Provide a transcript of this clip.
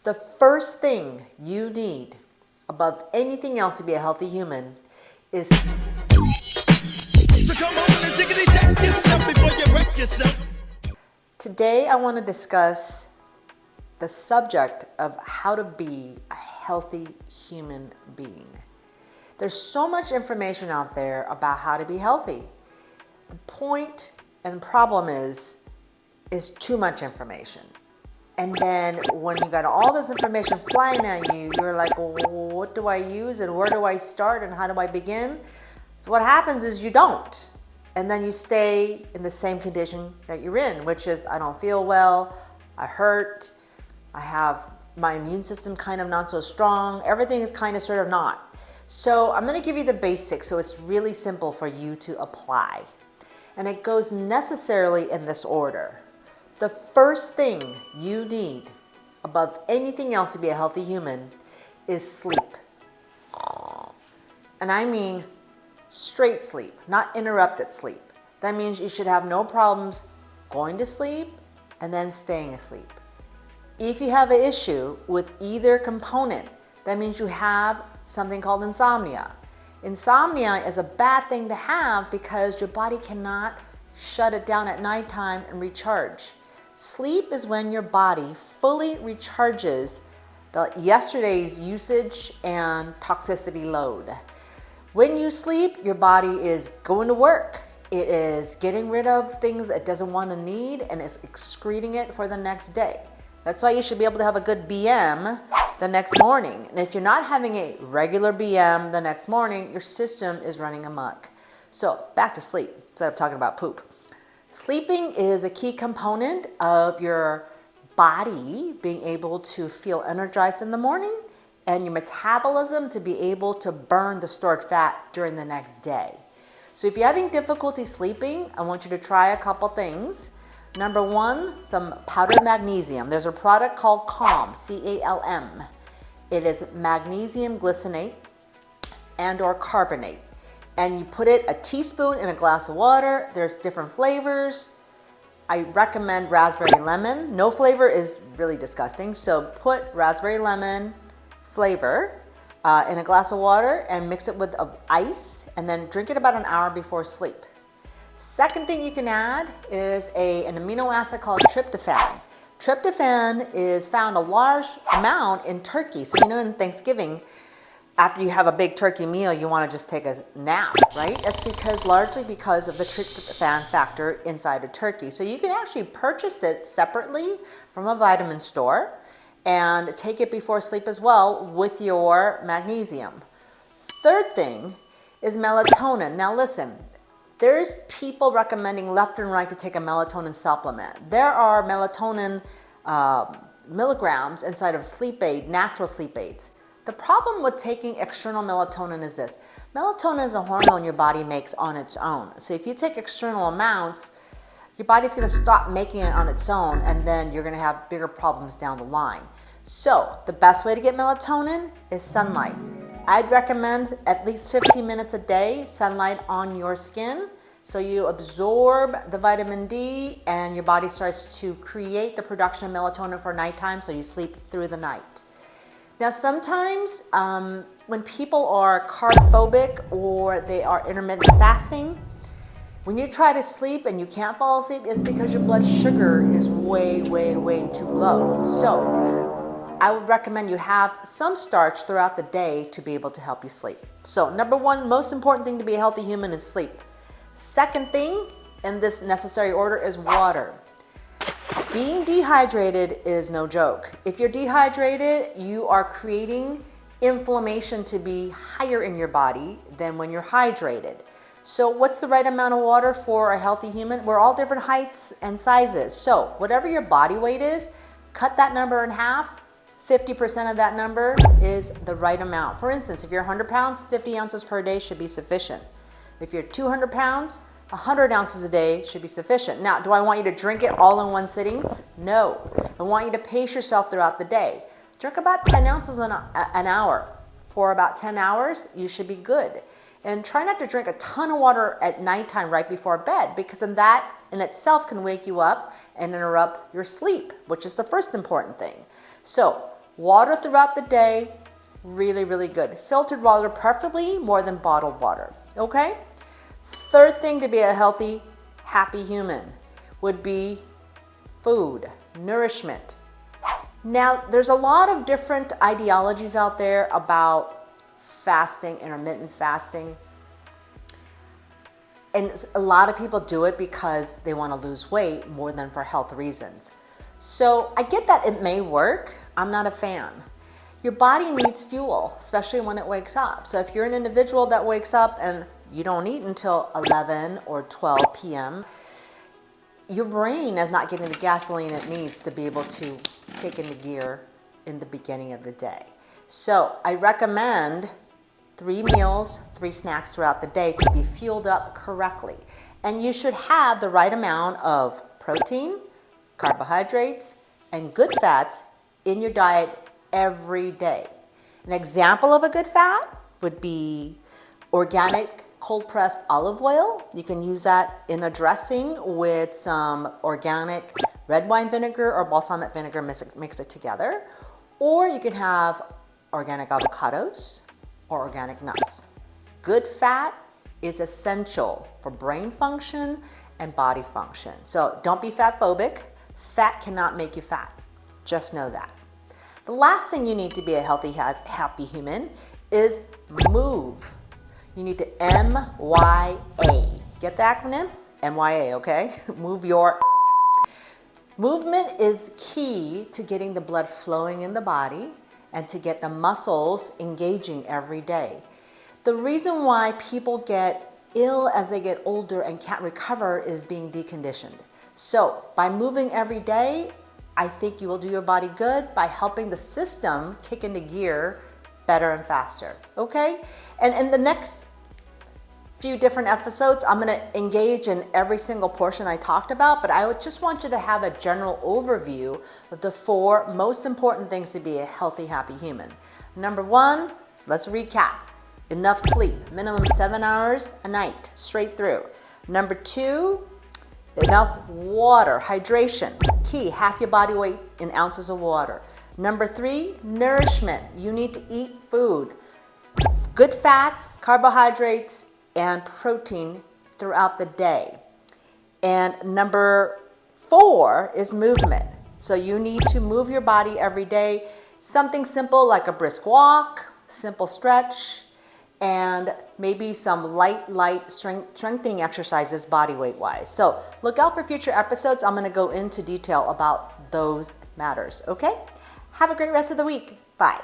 The first thing you need above anything else to be a healthy human is So come on and jiggity jack yourself before you wreck yourself. Today I want to discuss the subject of how to be a healthy human being. There's so much information out there about how to be healthy. The point and the problem is too much information. And then when you got all this information flying at you, you're like, well, what do I use and where do I start and how do I begin? So what happens is you don't. And then you stay in the same condition that you're in, which is I don't feel well, I hurt, I have my immune system kind of not so strong, everything is kind of sort of not. So I'm going to give you the basics so it's really simple for you to apply. And it goes necessarily in this order. The first thing you need above anything else to be a healthy human is sleep. And I mean straight sleep, not interrupted sleep. That means you should have no problems going to sleep and then staying asleep. If you have an issue with either component, that means you have something called insomnia. Insomnia is a bad thing to have because your body cannot shut it down at nighttime and recharge. Sleep is when your body fully recharges yesterday's usage and toxicity load. When you sleep, your body is going to work. It is getting rid of things it doesn't want to need and is excreting it for the next day. That's why you should be able to have a good BM the next morning. And if you're not having a regular BM the next morning, your system is running amok. So back to sleep instead of talking about poop. Sleeping is a key component of your body being able to feel energized in the morning and your metabolism to be able to burn the stored fat during the next day. So if you're having difficulty sleeping, I want you to try a couple things. Number one, some powdered magnesium. There's a product called CALM, C-A-L-M. It is magnesium glycinate and or carbonate. And you put it a teaspoon in a glass of water. There's different flavors. I recommend raspberry lemon. No flavor is really disgusting. So put raspberry lemon flavor in a glass of water and mix it with ice and then drink it about an hour before sleep. Second thing you can add is an amino acid called tryptophan. Tryptophan is found a large amount in turkey. So you know in Thanksgiving, after you have a big turkey meal, you want to just take a nap, right? That's largely because of the tryptophan factor inside a turkey. So you can actually purchase it separately from a vitamin store and take it before sleep as well with your magnesium. Third thing is melatonin. Now listen, there's people recommending left and right to take a melatonin supplement. There are melatonin milligrams inside of sleep aid, natural sleep aids. The problem with taking external melatonin is this. Melatonin is a hormone your body makes on its own. So if you take external amounts, your body's going to stop making it on its own and then you're going to have bigger problems down the line. So the best way to get melatonin is sunlight. I'd recommend at least 15 minutes a day sunlight on your skin so you absorb the vitamin D and your body starts to create the production of melatonin for nighttime so you sleep through the night. Now sometimes when people are carb-phobic or they are intermittent fasting, when you try to sleep and you can't fall asleep, it's because your blood sugar is way, way, way too low. So I would recommend you have some starch throughout the day to be able to help you sleep. So number one, most important thing to be a healthy human is sleep. Second thing in this necessary order is water. Being dehydrated is no joke. If you're dehydrated, you are creating inflammation to be higher in your body than when you're hydrated. So what's the right amount of water for a healthy human? We're all different heights and sizes. So whatever your body weight is, cut that number in half. 50% of that number is the right amount. For instance, if you're 100 pounds, 50 ounces per day should be sufficient. If you're 200 pounds, 100 ounces a day should be sufficient. Now, do I want you to drink it all in one sitting? No. I want you to pace yourself throughout the day. Drink about 10 ounces an hour. For about 10 hours, you should be good. And try not to drink a ton of water at nighttime right before bed, because then that in itself can wake you up and interrupt your sleep, which is the first important thing. So Water throughout the day, really, really good. Filtered water, preferably more than bottled water, okay? Third thing to be a healthy, happy human would be food, nourishment. Now, there's a lot of different ideologies out there about fasting, intermittent fasting. And a lot of people do it because they want to lose weight more than for health reasons. So I get that it may work. I'm not a fan. Your body needs fuel, especially when it wakes up. So if you're an individual that wakes up and you don't eat until 11 or 12 p.m., your brain is not getting the gasoline it needs to be able to kick into gear in the beginning of the day. So I recommend 3 meals, 3 snacks throughout the day to be fueled up correctly. And you should have the right amount of protein, carbohydrates, and good fats in your diet every day. An example of a good fat would be organic cold-pressed olive oil. You can use that in a dressing with some organic red wine vinegar or balsamic vinegar, mix it together. Or you can have organic avocados or organic nuts. Good fat is essential for brain function and body function. So don't be fat phobic. Fat cannot make you fat. Just know that. The last thing you need to be a healthy, happy human is move. You need to MYA. Get the acronym? MYA, okay? Move your. Movement is key to getting the blood flowing in the body and to get the muscles engaging every day. The reason why people get ill as they get older and can't recover is being deconditioned. So by moving every day, I think you will do your body good by helping the system kick into gear better and faster, okay? And in the next few different episodes, I'm gonna engage in every single portion I talked about, but I just want you to have a general overview of the 4 most important things to be a healthy, happy human. Number 1, let's recap. Enough sleep, minimum 7 hours a night, straight through. Number 2, enough water, hydration, key, half your body weight in ounces of water. Number 3, nourishment. You need to eat food, good fats, carbohydrates, and protein throughout the day. And number 4 is movement. So you need to move your body every day. Something simple like a brisk walk, simple stretch, and maybe some light strengthening exercises body weight wise. So look out for future episodes. I'm gonna go into detail about those matters, okay? Have a great rest of the week. Bye.